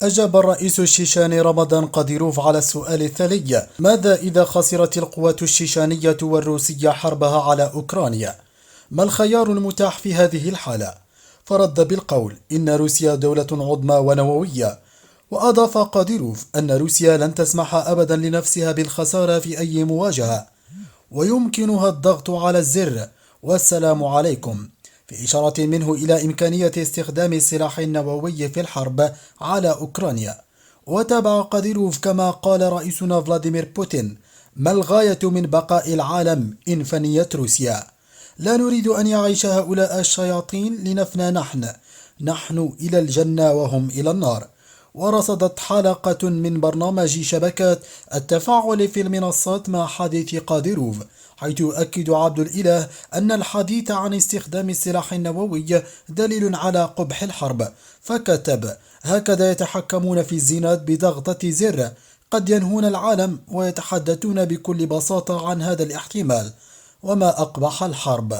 أجاب الرئيس الشيشاني رمضان قاديروف على السؤال التالي: ماذا إذا خسرت القوات الشيشانية والروسية حربها على أوكرانيا؟ ما الخيار المتاح في هذه الحالة؟ فرد بالقول: إن روسيا دولة عظمى ونووية. وأضاف قاديروف أن روسيا لن تسمح أبدا لنفسها بالخسارة في أي مواجهة، ويمكنها الضغط على الزر والسلام عليكم، في إشارة منه إلى إمكانية استخدام السلاح النووي في الحرب على أوكرانيا. وتابع قاديروف: كما قال رئيسنا فلاديمير بوتين: ما الغاية من بقاء العالم إن فنيت روسيا؟ لا نريد أن يعيش هؤلاء الشياطين لنفنى نحن إلى الجنة وهم إلى النار. ورصدت حلقة من برنامج شبكات التفاعل في المنصات مع حديث قاديروف، حيث يؤكد عبد الإله أن الحديث عن استخدام السلاح النووي دليل على قبح الحرب، فكتب: هكذا يتحكمون في الزينات بضغطة زر، قد ينهون العالم ويتحدثون بكل بساطة عن هذا الاحتمال، وما أقبح الحرب.